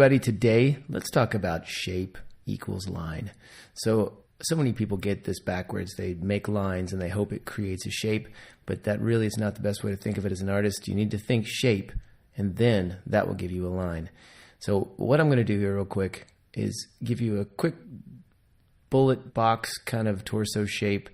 everybody. Today, let's talk about shape equals line. So many people get this backwards. They make lines and they hope it creates a shape, but that really is not the best way to think of it as an artist. You need to think shape, and then that will give you a line. So what I'm going to do here real quick is give you a quick bullet box kind of torso shape.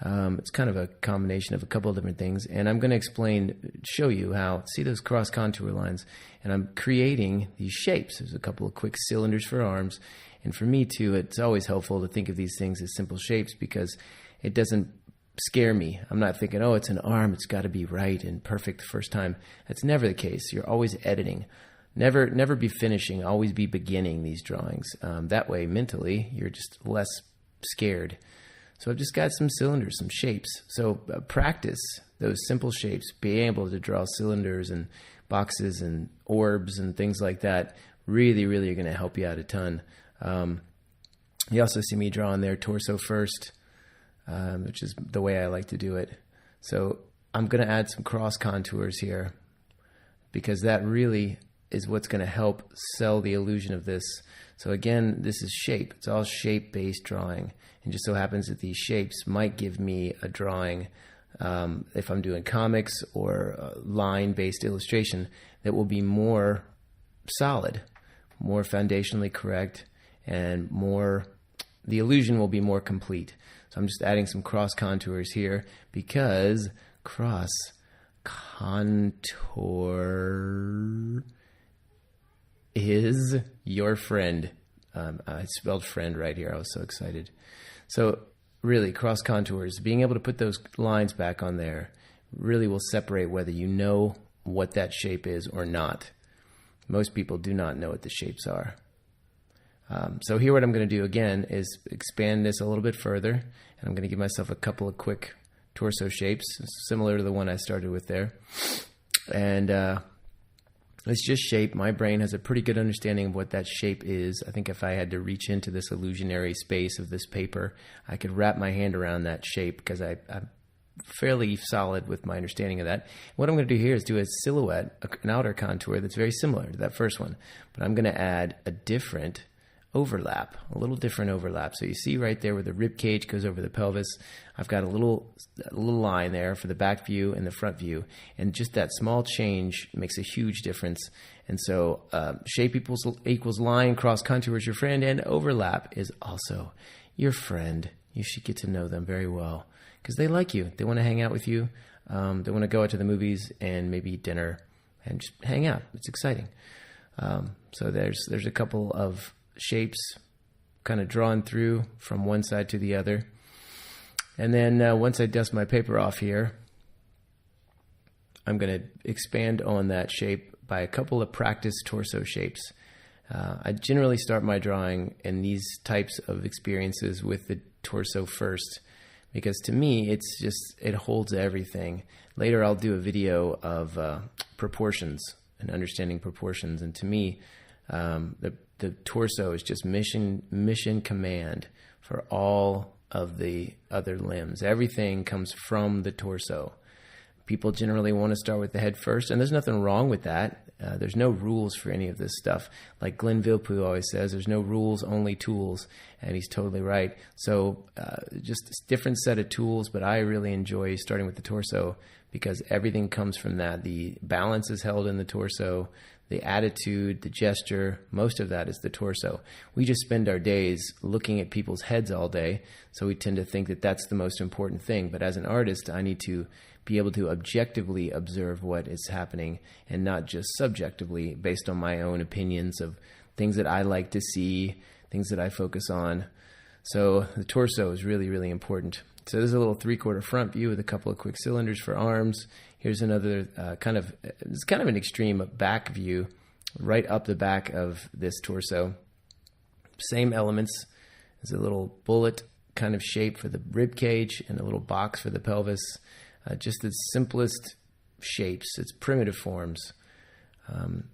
It's kind of a combination of a couple of different things, and I'm going to show you how, see those cross contour lines, and I'm creating these shapes. There's a couple of quick cylinders for arms, and for me too, it's always helpful to think of these things as simple shapes because it doesn't scare me. I'm not thinking, oh, it's an arm, it's got to be right and perfect the first time. That's never the case. You're always editing. Never be finishing, always be beginning these drawings. That way, mentally, you're just less scared. So I've just got some cylinders, some shapes. So practice those simple shapes, being able to draw cylinders and boxes and orbs and things like that. Really, really are going to help you out a ton. You also see me drawing their torso first, which is the way I like to do it. So I'm going to add some cross contours here because that really is what's going to help sell the illusion of this. So again, this is shape. It's all shape-based drawing. And just so happens that these shapes might give me a drawing, if I'm doing comics or line-based illustration, that will be more solid, more foundationally correct, and the illusion will be more complete. So I'm just adding some cross contours here because cross contour is your friend. I spelled friend right here. I was so excited. So really, cross contours, being able to put those lines back on there really will separate whether you know what that shape is or not. Most people do not know what the shapes are. So here what I'm going to do again is expand this a little bit further, and I'm going to give myself a couple of quick torso shapes, similar to the one I started with there. And it's just shape. My brain has a pretty good understanding of what that shape is. I think if I had to reach into this illusionary space of this paper, I could wrap my hand around that shape because I'm fairly solid with my understanding of that. What I'm going to do here is do a silhouette, an outer contour that's very similar to that first one, but I'm going to add a different overlap, a little different overlap. So you see right there where the rib cage goes over the pelvis, I've got a little line there for the back view and the front view, and just that small change makes a huge difference. And so shape equals line, cross contour is your friend, and overlap is also your friend. You should get to know them very well because they like you. They want to hang out with you. They want to go out to the movies and maybe eat dinner and just hang out. It's exciting. So there's a couple of shapes kind of drawn through from one side to the other. And then once I dust my paper off here, I'm going to expand on that shape by a couple of practice torso shapes. I generally start my drawing in these types of experiences with the torso first because to me it holds everything. Later I'll do a video of proportions and understanding proportions, and to me the torso is just mission command for all of the other limbs. Everything comes from the torso. People generally want to start with the head first, and there's nothing wrong with that. There's no rules for any of this stuff. Like Glenn Villepeu always says, there's no rules, only tools, and he's totally right. So just a different set of tools, but I really enjoy starting with the torso because everything comes from that. The balance is held in the torso. The attitude, the gesture, most of that is the torso. We just spend our days looking at people's heads all day, so we tend to think that that's the most important thing. But as an artist, I need to be able to objectively observe what is happening and not just subjectively based on my own opinions of things that I like to see, things that I focus on. So the torso is really, really important. So there's a little 3/4 front view with a couple of quick cylinders for arms. Here's another it's kind of an extreme back view right up the back of this torso. Same elements. There's a little bullet kind of shape for the rib cage and a little box for the pelvis. Just the simplest shapes. It's primitive forms.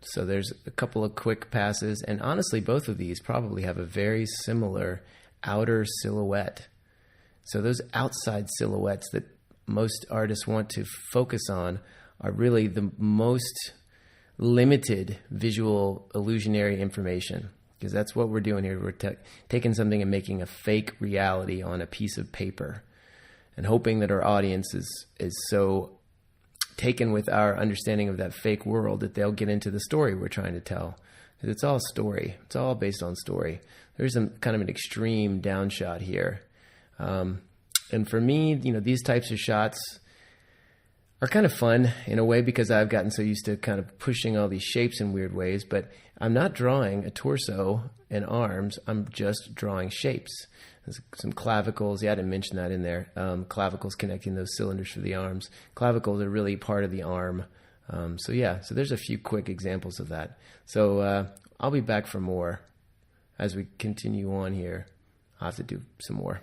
So there's a couple of quick passes, and honestly, both of these probably have a very similar outer silhouette. So those outside silhouettes that most artists want to focus on are really the most limited visual illusionary information, because that's what we're doing here. We're taking something and making a fake reality on a piece of paper and hoping that our audience is so taken with our understanding of that fake world that they'll get into the story we're trying to tell. Because it's all story. It's all based on story. There's kind of an extreme downshot here. And for me, these types of shots are kind of fun in a way because I've gotten so used to kind of pushing all these shapes in weird ways, but I'm not drawing a torso and arms. I'm just drawing shapes. There's some clavicles. Yeah, I didn't mention that in there. Clavicles connecting those cylinders for the arms. Clavicles are really part of the arm. So there's a few quick examples of that. So I'll be back for more as we continue on here. I'll have to do some more.